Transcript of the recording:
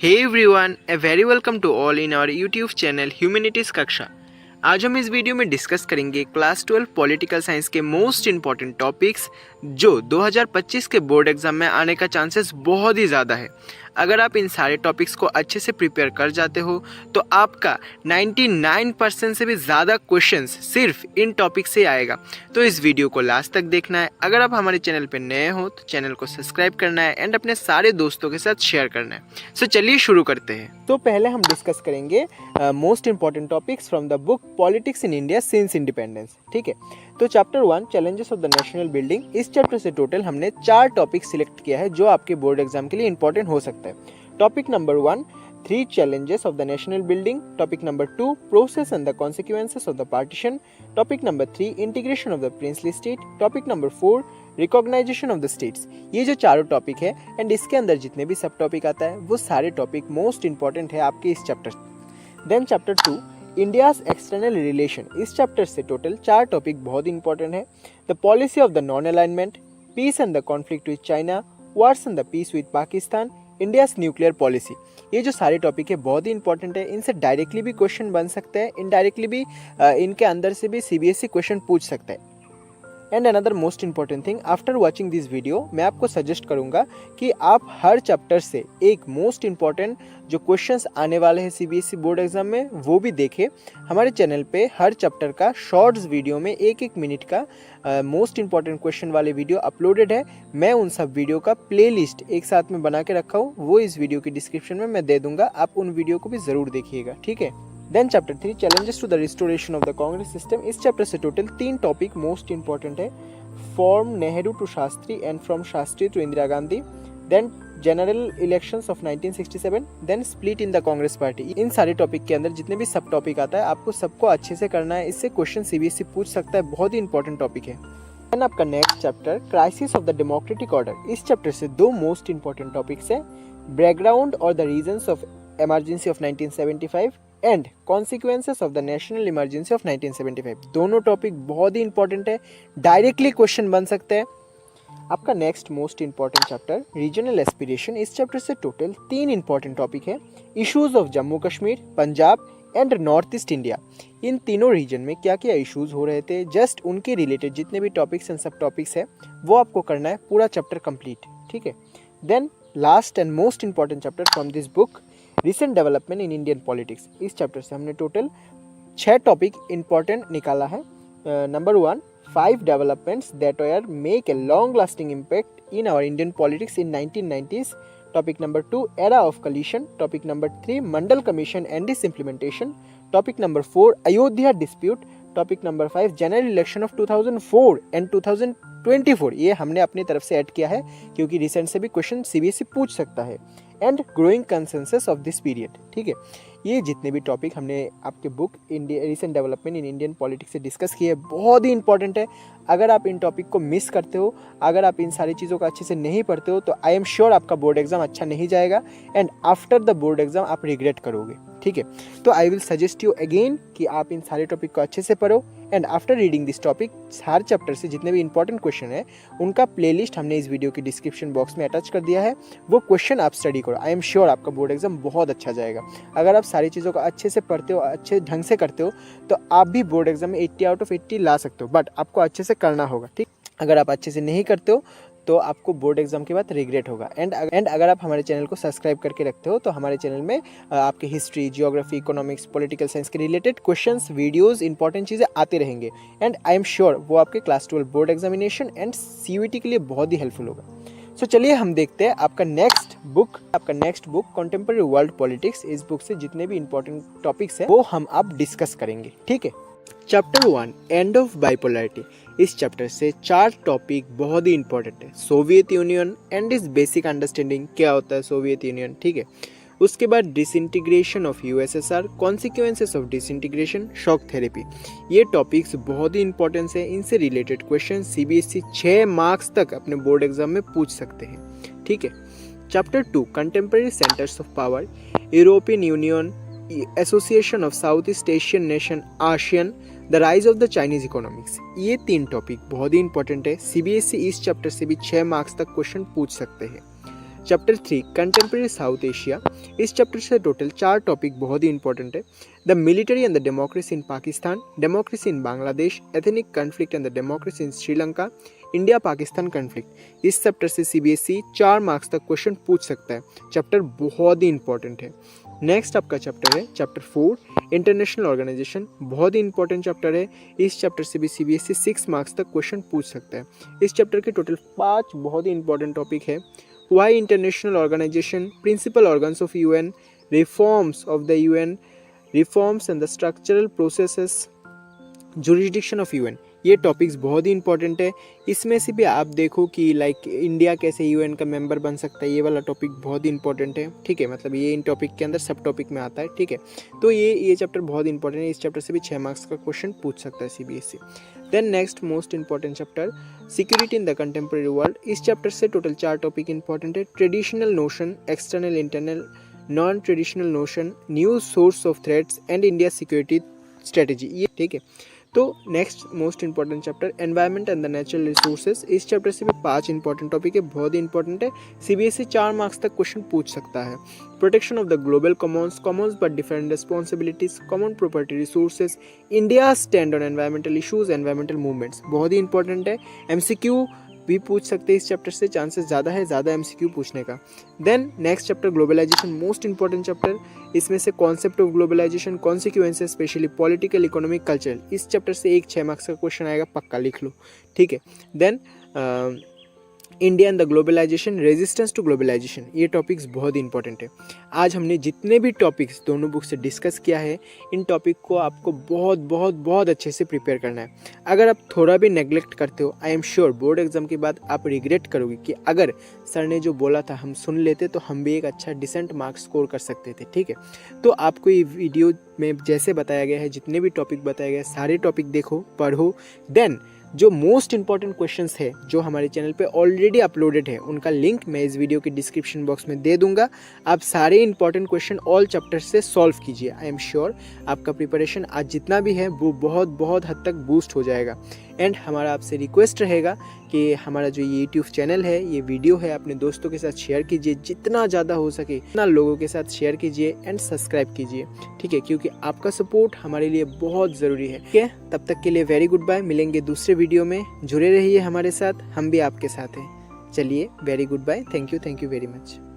Hey everyone, a very welcome to all in our YouTube channel Humanities कक्षा। आज हम इस वीडियो में डिस्कस करेंगे क्लास 12 पॉलिटिकल साइंस के मोस्ट इम्पॉर्टेंट टॉपिक्स जो 2025 के बोर्ड एग्जाम में आने का चांसेस बहुत ही ज़्यादा है। अगर आप इन सारे टॉपिक्स को अच्छे से प्रिपेयर कर जाते हो तो आपका 99% से भी ज़्यादा क्वेश्चंस सिर्फ इन टॉपिक से आएगा। तो इस वीडियो को लास्ट तक देखना है। अगर आप हमारे चैनल पर नए हो तो चैनल को सब्सक्राइब करना है एंड अपने सारे दोस्तों के साथ शेयर करना है। सो चलिए शुरू करते हैं। तो पहले हम डिस्कस करेंगे most important topics from the book politics in India since independence. ठीक है, तो chapter 1 challenges of the national building, इस चैप्टर से टोटल हमने 4 टॉपिक सिलेक्ट किया है जो आपके बोर्ड एग्जाम के लिए इंपॉर्टेंट हो सकता है। Topic number 1 3 challenges of the national building, topic number 2 process and the consequences of the partition, topic number 3 integration of the princely state, topic number 4 recognization of the states. ये जो चारों topic है and इसके अंदर जितने भी सब topic आता है वो सारे टॉपिक मोस्ट इंपॉर्टेंट है आपके इस chapter. Then chapter 2 India's external relation, इस चैप्टर से टोटल 4 टॉपिक बहुत इंपॉर्टेंट है। The policy of the non alignment, peace and the conflict with China, wars and the peace with Pakistan, India's nuclear policy. ये जो सारे टॉपिक है बहुत ही इंपॉर्टेंट है। इनसे डायरेक्टली भी क्वेश्चन बन सकते हैं, इनडायरेक्टली भी इनके अंदर से भी सीबीएसई क्वेश्चन पूछ सकता है। And another most important thing, after watching this video मैं आपको सजेस्ट करूंगा कि आप हर चैप्टर से एक मोस्ट इंपॉर्टेंट जो क्वेश्चंस आने वाले हैं सीबीएसई बोर्ड एग्जाम में वो भी देखें। हमारे चैनल पे हर चैप्टर का शॉर्ट्स वीडियो में 1-1 मिनट का मोस्ट इंपॉर्टेंट क्वेश्चन वाले वीडियो अपलोडेड है। मैं उन सब वीडियो का प्लेलिस्ट एक साथ में बना के रखा हूँ, वो इस वीडियो की डिस्क्रिप्शन में मैं दे दूंगा, आप उन वीडियो को भी ज़रूर देखिएगा। ठीक है। Then chapter 3 challenges to the restoration of the Congress system, इस चैप्टर से टोटल 3 टॉपिक मोस्ट इंपॉर्टेंट है। From Nehru to Shastri and from Shastri to Indira Gandhi, then general elections of 1967, then split in the Congress party. इन सारे टॉपिक के अंदर जितने भी सब टॉपिक आता है आपको सबको अच्छे से करना है, इससे क्वेश्चन सीबीएसई पूछ सकता है, बहुत ही इंपॉर्टेंट टॉपिक है। देन आपका next chapter crisis of the democratic order, इस चैप्टर से 2 मोस्ट इंपॉर्टेंट टॉपिक्स है। बैकग्राउंड और the reasons of emergency of 1975 and consequences of the national emergency of 1975। दोनों टॉपिक बहुत ही इंपॉर्टेंट है, डायरेक्टली क्वेश्चन बन सकते हैं। आपका next most important chapter regional aspiration, इस चैप्टर से टोटल 3 इंपॉर्टेंट टॉपिक है। Issues of Jammu Kashmir, Punjab and north east India, इन तीनों रीजन में क्या क्या इश्यूज हो रहे थे, जस्ट उनके रिलेटेड जितने भी टॉपिक्स एंड सब टॉपिक्स है वो आपको करना है, पूरा चैप्टर कंप्लीट। ठीक है। Then last and most important chapter from this book recent development in Indian politics, इस चैप्टर से हमने टोटल 6 टॉपिक इंपॉर्टेंट निकाला है। Number 1 5 developments that are make a long lasting impact in our Indian politics इन 1990s, topic number 2 era of coalition, topic number 3 Mandal commission and its implementation, topic number 4 Ayodhya dispute, topic number 5 general election of 2004 and 2024, ये हमने अपनी तरफ से add किया है क्योंकि recent से भी क्वेश्चन सीबीएसई पूछ सकता है, and growing consensus of this period. ठीक है, ये जितने भी टॉपिक हमने आपके book India recent development in Indian politics से डिस्कस किए बहुत ही इंपॉर्टेंट है। अगर आप इन टॉपिक को मिस करते हो, अगर आप इन सारी चीज़ों को अच्छे से नहीं पढ़ते हो तो आई एम श्योर आपका बोर्ड एग्जाम अच्छा नहीं जाएगा and after the board exam आप रिग्रेट करोगे। ठीक है, तो I will suggest you again कि आप इन सारे टॉपिक को अच्छे से पढ़ो and after reading this topic her chapter से जितने भी इंपॉर्टेंट क्वेश्चन है उनका प्लेलिस्ट हमने इस वीडियो की डिस्क्रिप्शन बॉक्स में अटैच कर दिया है, वो क्वेश्चन आप स्टडी करो। आई एम श्योर आपका बोर्ड एग्जाम बहुत अच्छा जाएगा। अगर आप सारी चीज़ों को अच्छे से पढ़ते हो, अच्छे ढंग से करते हो तो आप भी बोर्ड एग्जाम में 80 आउट ऑफ 80 ला सकते हो, बट आपको अच्छे से करना होगा। ठीक, अगर आप अच्छे से नहीं करते हो तो आपको बोर्ड एग्जाम के बाद रिग्रेट होगा। एंड अगर आप हमारे चैनल को सब्सक्राइब करके रखते हो तो हमारे चैनल में आपके history, geography, economics, political science के रिलेटेड क्वेश्चंस, वीडियोस, इंपॉर्टेंट चीज़ें आते रहेंगे एंड आई एम श्योर वो आपके class 12 board examination and CUET के लिए बहुत ही हेल्पफुल होगा। सो चलिए हम देखते हैं आपका next book contemporary world politics, इस बुक से जितने भी इंपॉर्टेंट टॉपिक्स हैं वो हम अब डिस्कस करेंगे। ठीक है। चैप्टर 1 एंड ऑफ बाइपोलैरिटी, इस चैप्टर से 4 टॉपिक बहुत ही इंपॉर्टेंट है। सोवियत यूनियन एंड इस बेसिक अंडरस्टैंडिंग, क्या होता है सोवियत यूनियन। ठीक है, उसके बाद disintegration of USSR, consequences of disintegration, shock therapy, ये टॉपिक्स बहुत ही इंपॉर्टेंट है। इनसे रिलेटेड क्वेश्चन सीबीएसई 6 मार्क्स तक अपने बोर्ड एग्जाम में पूछ सकते हैं। ठीक है। Chapter 2 contemporary centres of power, European union, association of south east Asian nation, ASEAN, the rise of the Chinese economics, ये 3 टॉपिक बहुत ही इंपॉर्टेंट है। सीबीएसई इस चैप्टर से भी 6 मार्क्स तक क्वेश्चन पूछ सकते हैं। चैप्टर 3 कंटेम्प्रेरी साउथ एशिया, इस चैप्टर से टोटल 4 टॉपिक बहुत ही इंपॉर्टेंट है। The military and the democracy in Pakistan, democracy in Bangladesh, ethnic conflict and the democracy in Sri Lanka, India Pakistan conflict. इस चैप्टर से सीबीएसई 4 मार्क्स तक क्वेश्चन पूछ सकता है। चैप्टर बहुत ही इंपॉर्टेंट है। नेक्स्ट आपका चैप्टर है चैप्टर 4 इंटरनेशनल ऑर्गेनाइजेशन, बहुत ही इंपॉर्टेंट चैप्टर है। इस चैप्टर से भी सीबीएसई 6 मार्क्स तक क्वेश्चन पूछ सकता है। इस चैप्टर के टोटल 5 बहुत ही इंपॉर्टेंट टॉपिक है। Why international organisation, principal organs of UN, reforms of the UN, reforms and the structural processes, jurisdiction of UN, ये टॉपिक्स बहुत ही इंपॉर्टेंट है। इसमें से भी आप देखो कि लाइक इंडिया कैसे यूएन का मेंबर बन सकता है, ये वाला टॉपिक बहुत ही इंपॉर्टेंट है। ठीक है, मतलब ये इन टॉपिक के अंदर सब टॉपिक में आता है। ठीक है, तो ये चैप्टर बहुत इंपॉर्टेंट है। इस चैप्टर से भी 6 मार्क्स का क्वेश्चन पूछ सकता है CBSE. Then next most important chapter security in the contemporary world, इस चैप्टर से टोटल 4 टॉपिक इंपॉर्टेंट है। Traditional notion, external internal, non traditional notion, new source of threats and India security strategy, ये ठीक है। तो next most important chapter environment and the natural resources, इस chapter से भी 5 इंपॉर्टेंट टॉपिक है, बहुत ही इंपॉर्टेंट है। सीबीएसई 4 मार्क्स तक क्वेश्चन पूछ सकता है। Protection of the global Commons, Commons but different responsibilities, common property resources, India stand on environmental issues, environmental movements, बहुत ही इंपॉर्टेंट है। एमसीक्यू भी पूछ सकते हैं इस चैप्टर से, चांसेस ज़्यादा है ज़्यादा एमसीक्यू पूछने का। Then next chapter globalisation, most important chapter, इसमें से concept of globalisation, consequences specially political, economic, cultural, इस चैप्टर से 6 मार्क्स का क्वेश्चन आएगा, पक्का लिख लो। ठीक है, then India and the globalisation, resistance to globalisation, ये टॉपिक्स बहुत ही इंपॉर्टेंट है। आज हमने जितने भी टॉपिक्स दोनों बुक से डिस्कस किया है, इन टॉपिक को आपको बहुत बहुत बहुत अच्छे से प्रिपेयर करना है। अगर आप थोड़ा भी नेग्लेक्ट करते हो, I am sure board exam के बाद आप रिग्रेट करोगे कि अगर सर ने जो बोला था हम सुन लेते तो हम भी एक अच्छा डिसेंट मार्क्स स्कोर कर सकते थे। ठीक है, तो आपको ये वीडियो में जैसे बताया गया है, जितने भी टॉपिक बताए गए, सारे टॉपिक देखो, पढ़ो। देन जो मोस्ट इंपॉर्टेंट क्वेश्चंस है जो हमारे चैनल पे ऑलरेडी अपलोडेड है, उनका लिंक मैं इस वीडियो के डिस्क्रिप्शन बॉक्स में दे दूंगा। आप सारे इंपॉर्टेंट क्वेश्चन ऑल चैप्टर से सॉल्व कीजिए। आई एम श्योर आपका प्रिपरेशन आज जितना भी है वो बहुत बहुत हद तक बूस्ट हो जाएगा। एंड हमारा आपसे रिक्वेस्ट रहेगा कि हमारा जो ये यूट्यूब चैनल है, ये वीडियो है, अपने दोस्तों के साथ शेयर कीजिए, जितना ज़्यादा हो सके उतना लोगों के साथ शेयर कीजिए एंड सब्सक्राइब कीजिए। ठीक है, क्योंकि आपका सपोर्ट हमारे लिए बहुत ज़रूरी है। ठीक है, तब तक के लिए वेरी गुड बाय, मिलेंगे दूसरे वीडियो में। जुड़े रहिए हमारे साथ, हम भी आपके साथ हैं। चलिए, very good bye, thank you very much.